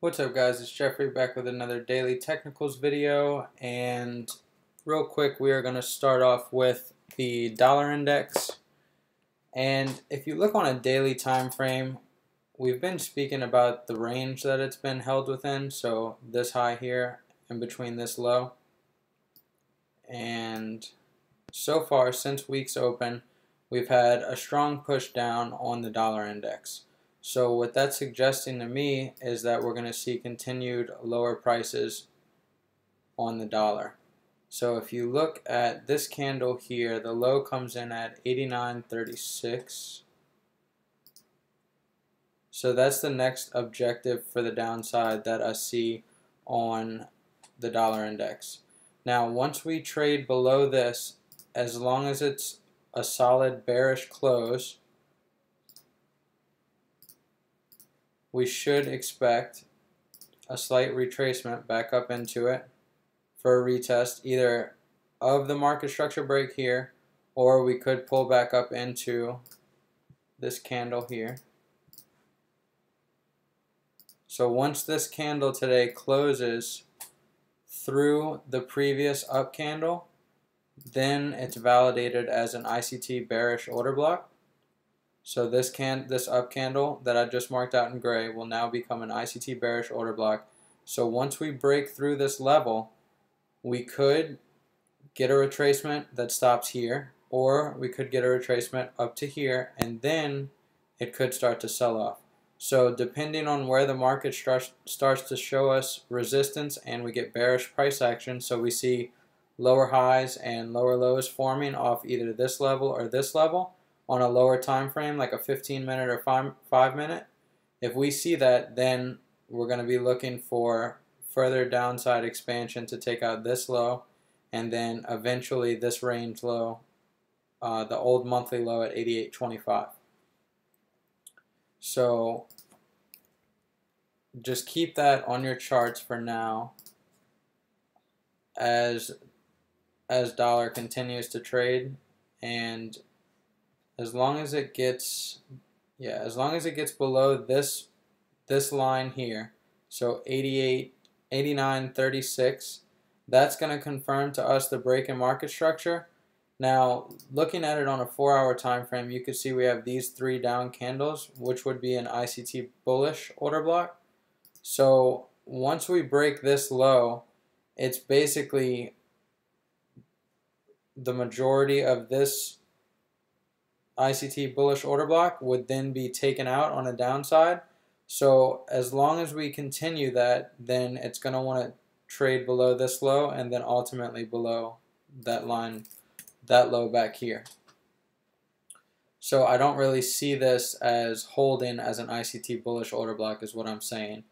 What's up, guys? It's Jeffrey back with another daily technicals video, and real quick we are going to start off with the dollar index. And if you look on a daily time frame, we've been speaking about the range that it's been held within, so this high here in between this low. And so far since week's open, we've had a strong push down on the dollar index. So what that's suggesting to me is that we're going to see continued lower prices on the dollar. So if you look at this candle here, the low comes in at 89.36. So that's the next objective for the downside that I see on the dollar index. Now once we trade below this, as long as it's a solid bearish close, we should expect a slight retracement back up into it for a retest either of the market structure break here, or we could pull back up into this candle here. So once this candle today closes through the previous up candle, then it's validated as an ICT bearish order block. So this up candle that I just marked out in gray will now become an ICT bearish order block. So once we break through this level, we could get a retracement that stops here, or we could get a retracement up to here, and then it could start to sell off. So depending on where the market starts to show us resistance and we get bearish price action, so we see lower highs and lower lows forming off either this level or this level, on a lower time frame like a 15-minute or 5-minute, if we see that, then we're going to be looking for further downside expansion to take out this low, and then eventually this range low, the old monthly low at 88.25. So just keep that on your charts for now as dollar continues to trade, and as long as it gets below this line here, so 89.36, that's going to confirm to us the break in market structure. Now, looking at it on a 4-hour time frame, you can see we have these 3 down candles, which would be an ICT bullish order block. So once we break this low, it's basically the majority of this ICT bullish order block would then be taken out on a downside. So as long as we continue that, then it's going to want to trade below this low and then ultimately below that line, that low back here. So I don't really see this as holding as an ICT bullish order block is what I'm saying.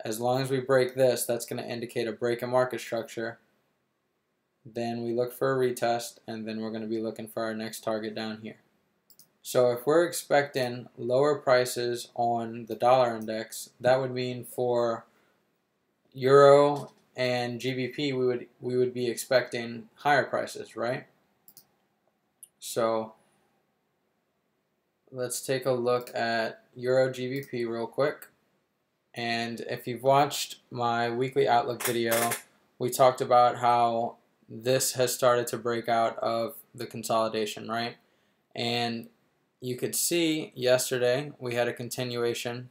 As long as we break this, that's going to indicate a break in market structure. Then we look for a retest, and then we're going to be looking for our next target down here. So if we're expecting lower prices on the dollar index, that would mean for Euro and GBP we would be expecting higher prices, right? So let's take a look at Euro GBP real quick. And if you've watched my weekly outlook video, we talked about how this has started to break out of the consolidation, right? And you could see yesterday we had a continuation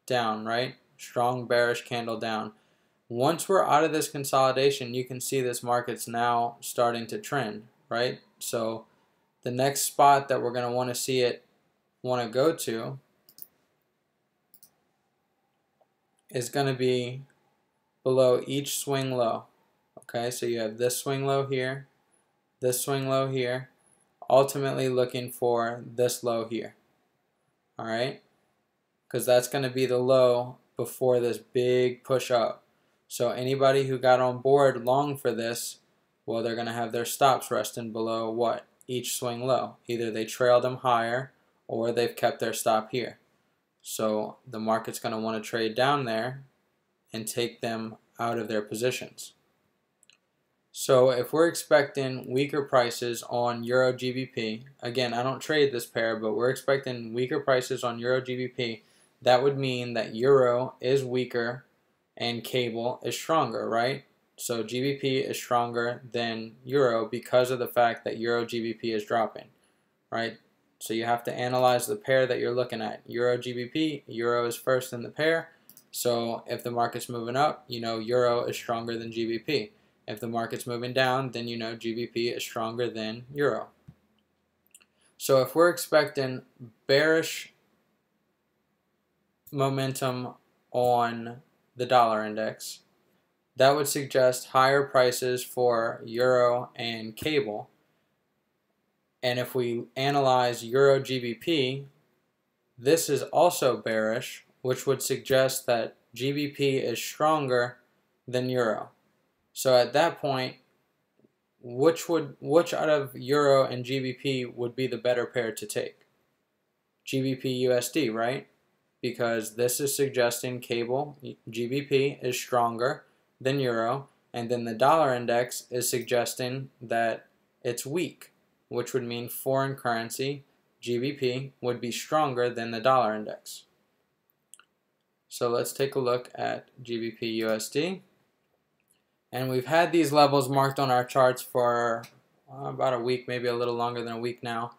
down, right? Strong bearish candle down. Once we're out of this consolidation, you can see this market's now starting to trend, right? So the next spot that we're going to want to see it want to go to is going to be below each swing low. Okay, so you have this swing low here, this swing low here, ultimately looking for this low here. Alright, because that's going to be the low before this big push up. So anybody who got on board long for this, well, they're going to have their stops resting below what? Each swing low. Either they trailed them higher or they've kept their stop here. So the market's going to want to trade down there and take them out of their positions. So if we're expecting weaker prices on Euro GBP, again, I don't trade this pair, but we're expecting weaker prices on Euro GBP, that would mean that euro is weaker and cable is stronger, right? So GBP is stronger than euro because of the fact that euro GBP is dropping, right? So you have to analyze the pair that you're looking at. Euro GBP, euro is first in the pair. So if the market's moving up, you know euro is stronger than GBP. If the market's moving down, then you know GBP is stronger than euro. So if we're expecting bearish momentum on the dollar index, that would suggest higher prices for euro and cable. And if we analyze euro GBP, this is also bearish, which would suggest that GBP is stronger than euro. So at that point, which out of euro and GBP would be the better pair to take? GBP USD, right? Because this is suggesting cable GBP is stronger than euro, and then the dollar index is suggesting that it's weak, which would mean foreign currency GBP would be stronger than the dollar index. So let's take a look at GBP USD. And we've had these levels marked on our charts for about a week, maybe a little longer than a week now.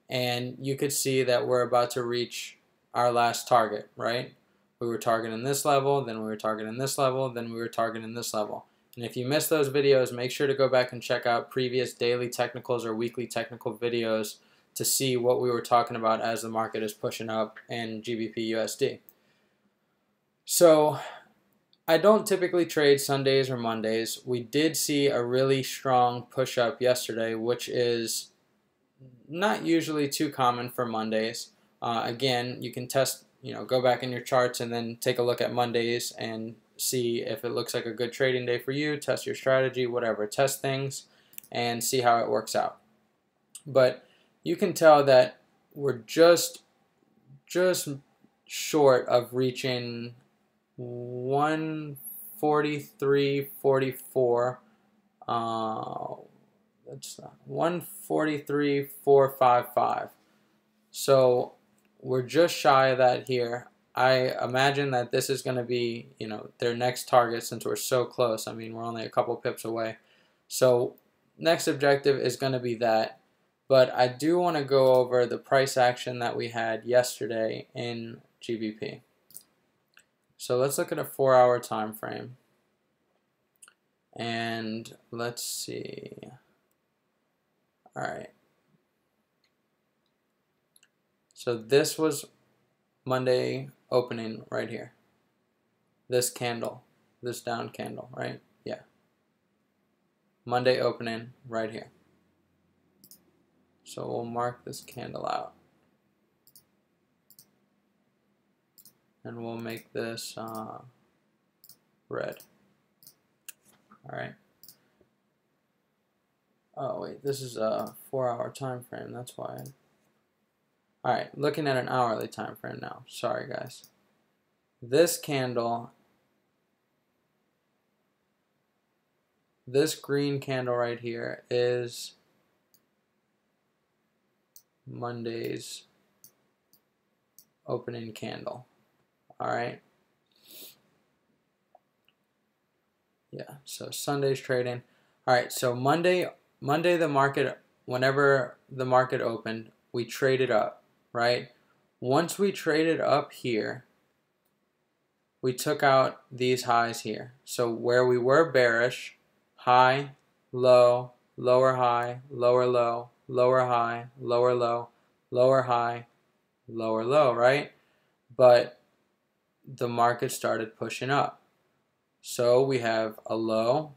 And you could see that we're about to reach our last target, right? We were targeting this level, then we were targeting this level, then we were targeting this level. And if you missed those videos, make sure to go back and check out previous daily technicals or weekly technical videos to see what we were talking about as the market is pushing up in GBP USD. So I don't typically trade Sundays or Mondays. We did see a really strong push up yesterday, which is not usually too common for Mondays. Again, you can test, go back in your charts and then take a look at Mondays and see if it looks like a good trading day for you. Test your strategy, whatever. Test things and see how it works out. But you can tell that we're just short of reaching 143.44. That's 143.455. So we're just shy of that here. I imagine that this is going to be, their next target since we're so close. I mean, we're only a couple pips away. So next objective is going to be that. But I do want to go over the price action that we had yesterday in GBP. So let's look at a 4-hour time frame. And let's see. All right. So this was Monday opening right here. This candle, this down candle, right? Yeah. Monday opening right here. So we'll mark this candle out. And we'll make this red. All right. Oh wait, this is a 4-hour time frame. That's why. All right, looking at an hourly time frame now. Sorry, guys. This candle, this green candle right here is Monday's opening candle. All right. Yeah, so Sunday's trading. All right, so Monday the market, whenever the market opened, we traded up, right? Once we traded up here, we took out these highs here. So where we were bearish, high, low, lower high, lower low, lower high, lower low, lower high, lower low, right? But the market started pushing up. So we have a low.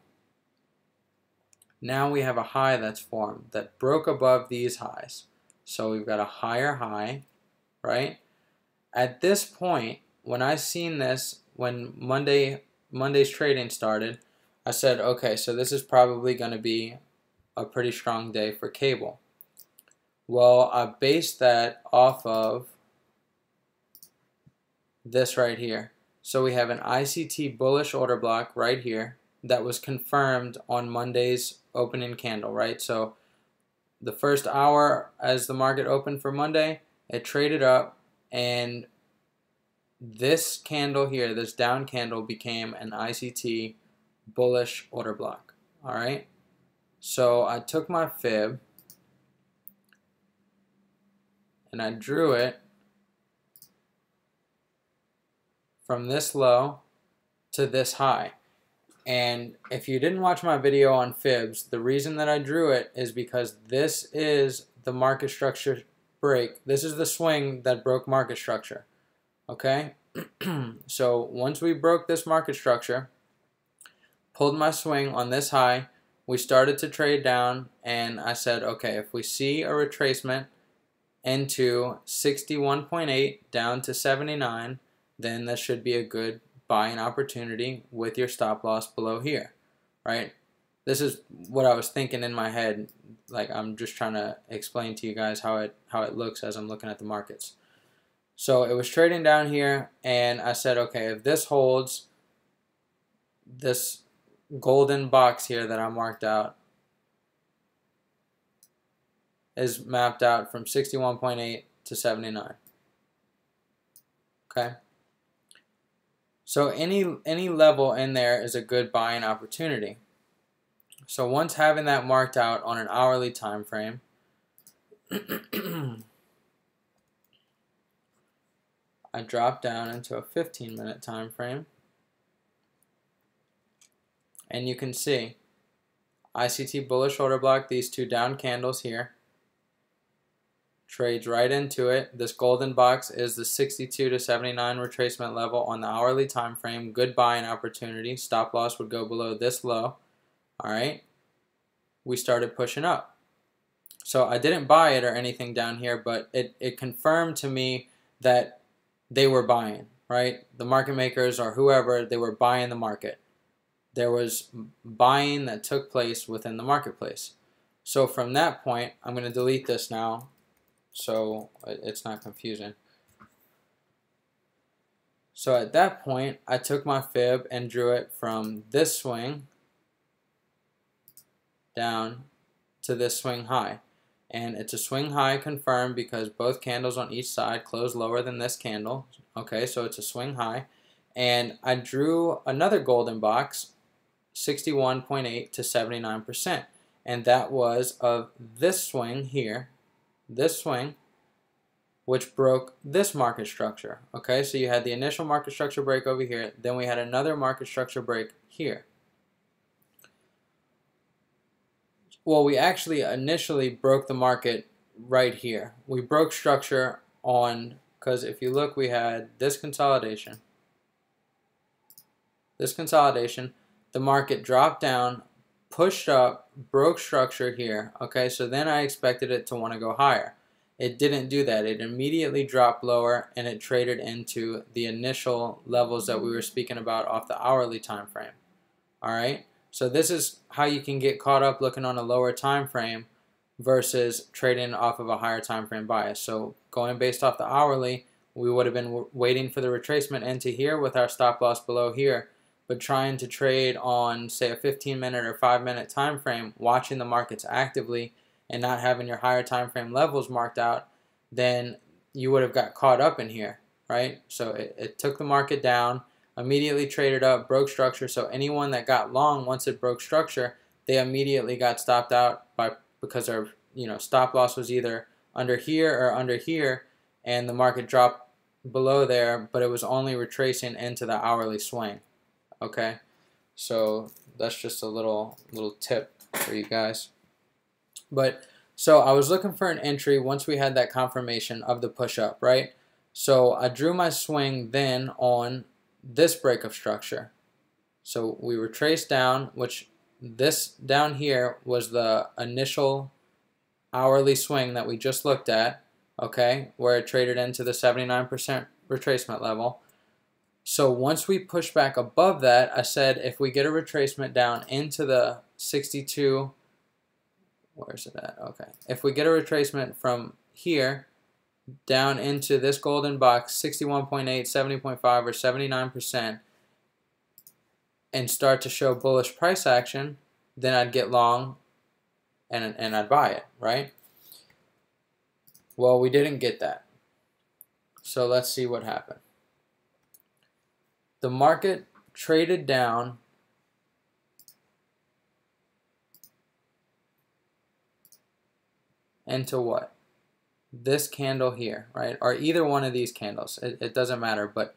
Now we have a high that's formed that broke above these highs. So we've got a higher high, right? At this point, when I seen this, when Monday's trading started, I said, okay, so this is probably going to be a pretty strong day for cable. Well, I based that off of this right here. So we have an ICT bullish order block right here that was confirmed on Monday's opening candle, right? So the first hour as the market opened for Monday, it traded up, and this candle here, this down candle, became an ICT bullish order block. All right. So I took my fib and I drew it from this low to this high. And if you didn't watch my video on fibs, the reason that I drew it is because this is the market structure break. This is the swing that broke market structure. Okay? So once we broke this market structure, pulled my swing on this high, we started to trade down, and I said, okay, if we see a retracement into 61.8 down to 79, then that should be a good buying opportunity with your stop loss below here, right? This is what I was thinking in my head. Like, I'm just trying to explain to you guys how it looks as I'm looking at the markets. So it was trading down here, and I said, okay, if this holds, this golden box here that I marked out is mapped out from 61.8 to 79. Okay? So any level in there is a good buying opportunity. So once having that marked out on an hourly time frame, I drop down into a 15-minute time frame, and you can see ICT bullish order block, these two down candles here, trades right into it. This golden box is the 62 to 79 retracement level on the hourly time frame. Good buying opportunity. Stop loss would go below this low. All right. We started pushing up. So I didn't buy it or anything down here, but it confirmed to me that they were buying, right? The market makers or whoever, they were buying the market. There was buying that took place within the marketplace. So from that point, I'm going to delete this now so it's not confusing. So at that point, I took my fib and drew it from this swing down to this swing high. And it's a swing high confirmed because both candles on each side close lower than this candle. Okay, so it's a swing high. And I drew another golden box, 61.8 to 79%. And that was of this swing here, this swing, which broke this market structure. Okay, so you had the initial market structure break over here, then we had another market structure break here. Well, we actually initially broke the market right here. We broke structure on, because if you look, we had this consolidation, the market dropped down, pushed up, broke structure here. Okay, so then I expected it to want to go higher. It didn't do that. It immediately dropped lower, and it traded into the initial levels that we were speaking about off the hourly time frame. All right, so this is how you can get caught up looking on a lower time frame versus trading off of a higher time frame bias. So going based off the hourly, we would have been waiting for the retracement into here with our stop loss below here, but trying to trade on, say, a 15-minute or 5-minute time frame, watching the markets actively and not having your higher time frame levels marked out, then you would have got caught up in here, right? So it took the market down, immediately traded up, broke structure. So anyone that got long once it broke structure, they immediately got stopped out because their stop loss was either under here or under here, and the market dropped below there, but it was only retracing into the hourly swing. Okay, so that's just a little tip for you guys. But so I was looking for an entry once we had that confirmation of the push up, right? So I drew my swing then on this break of structure. So we retraced down, which this down here was the initial hourly swing that we just looked at, okay, where it traded into the 79% retracement level. So once we push back above that, I said if we get a retracement down into the 62, where's it at? Okay. If we get a retracement from here down into this golden box, 61.8, 70.5, or 79%, and start to show bullish price action, then I'd get long and I'd buy it, right? Well, we didn't get that. So let's see what happened. the market traded down into what? This candle here, right? Or either one of these candles. It doesn't matter, but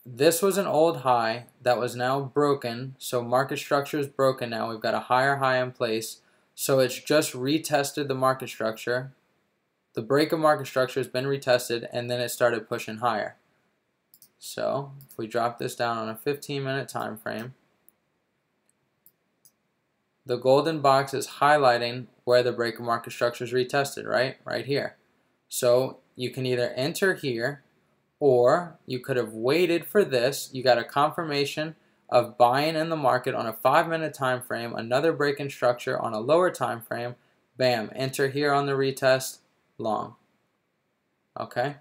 this was an old high that was now broken, so market structure is broken now. We've got a higher high in place, so it's just retested the market structure. The break of market structure has been retested, and then it started pushing higher. So if we drop this down on a 15-minute time frame, the golden box is highlighting where the break of market structure is retested, right? Right here. So you can either enter here, or you could have waited for this. You got a confirmation of buying in the market on a 5-minute time frame, another break in structure on a lower time frame, bam, enter here on the retest, long. Okay,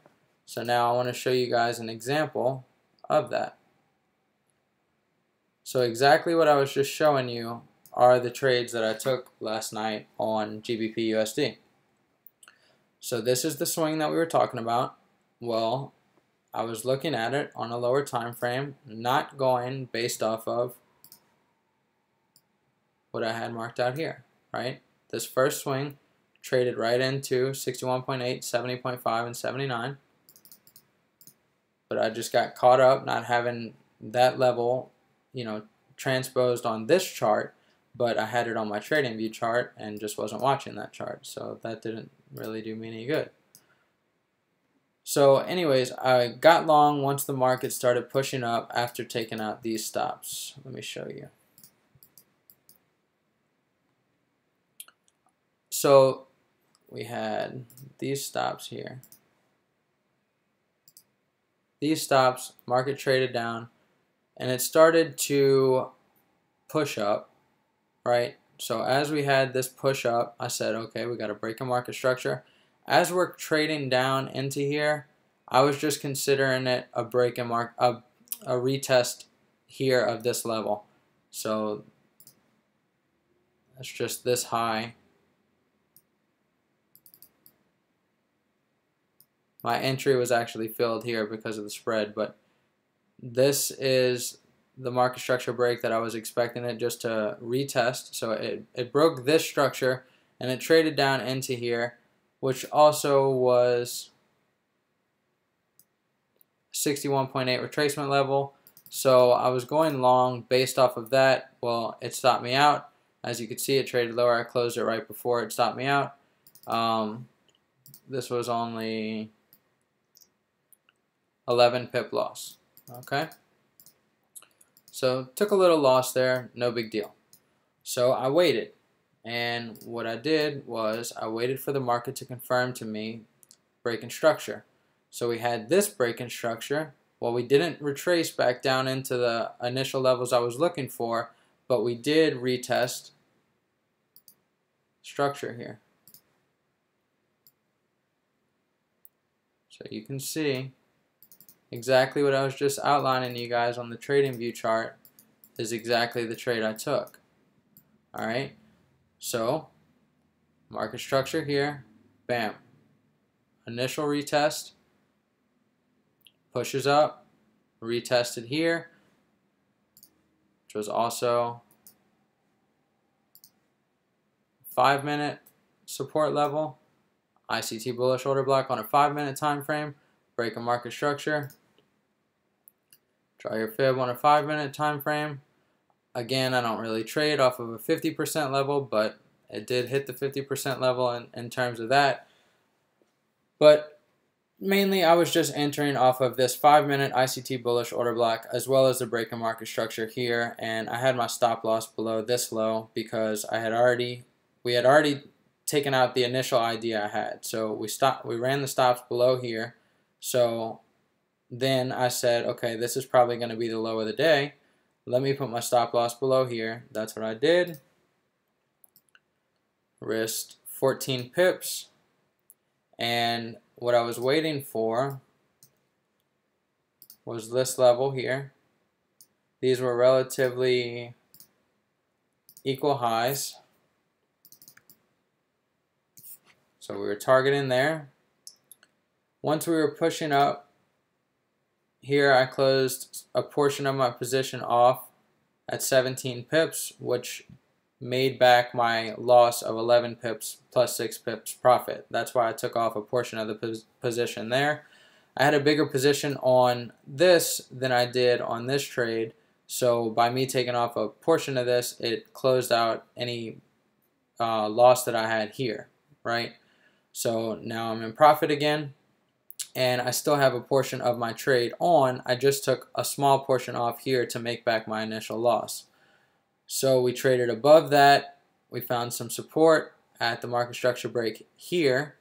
so now I want to show you guys an example of that. So exactly what I was just showing you are the trades that I took last night on GBP USD. So this is the swing that we were talking about. Well, I was looking at it on a lower time frame, not going based off of what I had marked out here, right? This first swing traded right into 61.8, 70.5, and 79. But I just got caught up not having that level, transposed on this chart, but I had it on my trading view chart and just wasn't watching that chart. So that didn't really do me any good. So anyways, I got long once the market started pushing up after taking out these stops. Let me show you. So we had these stops here. These stops, market traded down, and it started to push up, right? So as we had this push up, I said, okay, we got a break in market structure. As we're trading down into here, I was just considering it a break in a retest here of this level. So that's just this high. My entry was actually filled here because of the spread, but this is the market structure break that I was expecting it just to retest. So it broke this structure and it traded down into here, which also was 61.8 retracement level. So I was going long based off of that. Well, it stopped me out. As you can see, it traded lower. I closed it right before it stopped me out. This was only 11 pip loss. Okay, so took a little loss there, no big deal. So I waited, and what I did was I waited for the market to confirm to me break in structure. So we had this break in structure. Well, we didn't retrace back down into the initial levels I was looking for, but we did retest structure here. So you can see exactly what I was just outlining to you guys on the trading view chart is exactly the trade I took. Alright, so market structure here, bam, initial retest, pushes up, retested here, which was also 5-minute support level, ICT bullish order block on a 5-minute time frame, break a market structure, draw your fib on a 5-minute time frame. Again, I don't really trade off of a 50% level, but it did hit the 50% level in terms of that. But mainly I was just entering off of this 5-minute ICT bullish order block as well as the break in market structure here, and I had my stop loss below this low because we had already taken out the initial idea I had. So we ran the stops below here. So then I said, okay, this is probably going to be the low of the day. Let me put my stop loss below here. That's what I did. Risked 14 pips. And what I was waiting for was this level here. These were relatively equal highs. So we were targeting there. Once we were pushing up here I closed a portion of my position off at 17 pips, which made back my loss of 11 pips plus 6 pips profit. That's why I took off a portion of the position there. I had a bigger position on this than I did on this trade, so by me taking off a portion of this, it closed out any loss that I had here, right? So now I'm in profit again, and I still have a portion of my trade on. I just took a small portion off here to make back my initial loss. So we traded above that. We found some support at the market structure break here.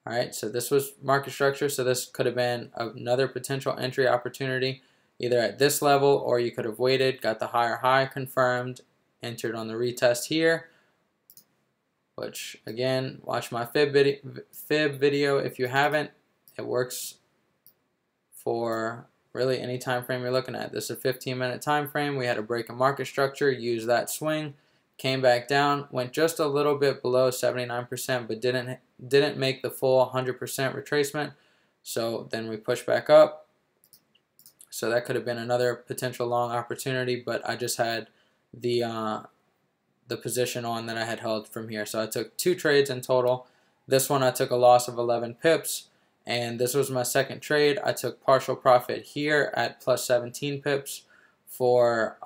All right, so this was market structure, so this could have been another potential entry opportunity, either at this level, or you could have waited, got the higher high confirmed, entered on the retest here, which again, watch my fib video if you haven't. It works for really any time frame you're looking at. This is a 15-minute time frame. We had a break in market structure, used that swing, came back down, went just a little bit below 79%, but didn't make the full 100% retracement. So then we pushed back up. So that could have been another potential long opportunity, but I just had the position on that I had held from here. So I took 2 trades in total. This one I took a loss of 11 pips. And this was my second trade. I took partial profit here at plus 17 pips for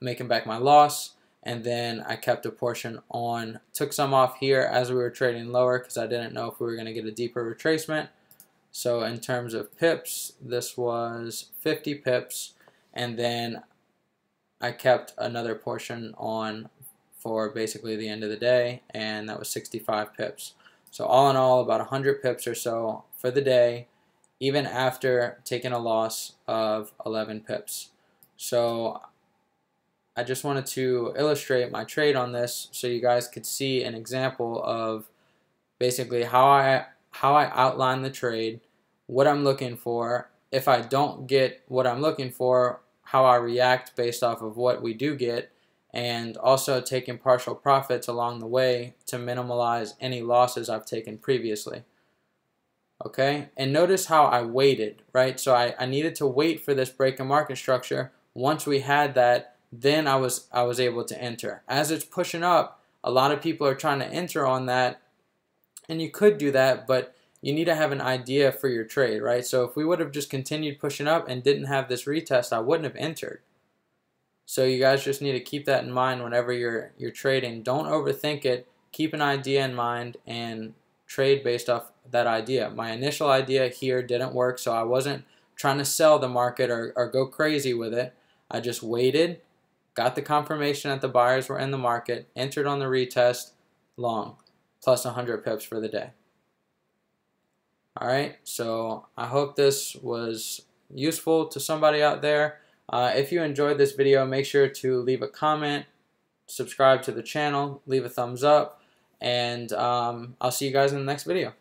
making back my loss. And then I kept a portion on, took some off here as we were trading lower because I didn't know if we were going to get a deeper retracement. So in terms of pips, this was 50 pips. And then I kept another portion on for basically the end of the day, and that was 65 pips. So all in all, about 100 pips or so for the day, even after taking a loss of 11 pips. So I just wanted to illustrate my trade on this so you guys could see an example of basically how I outline the trade, what I'm looking for. If I don't get what I'm looking for, how I react based off of what we do get, and also taking partial profits along the way to minimize any losses I've taken previously. Okay, and notice how I waited, right? So I needed to wait for this break in market structure. Once we had that, then I was able to enter. As it's pushing up, a lot of people are trying to enter on that, and you could do that, but you need to have an idea for your trade, right? So if we would have just continued pushing up and didn't have this retest, I wouldn't have entered. So you guys just need to keep that in mind whenever you're trading. Don't overthink it. Keep an idea in mind and trade based off that idea. My initial idea here didn't work, so I wasn't trying to sell the market or go crazy with it. I just waited, got the confirmation that the buyers were in the market, entered on the retest, long, plus 100 pips for the day. All right, so I hope this was useful to somebody out there. If you enjoyed this video, make sure to leave a comment, subscribe to the channel, leave a thumbs up, and I'll see you guys in the next video.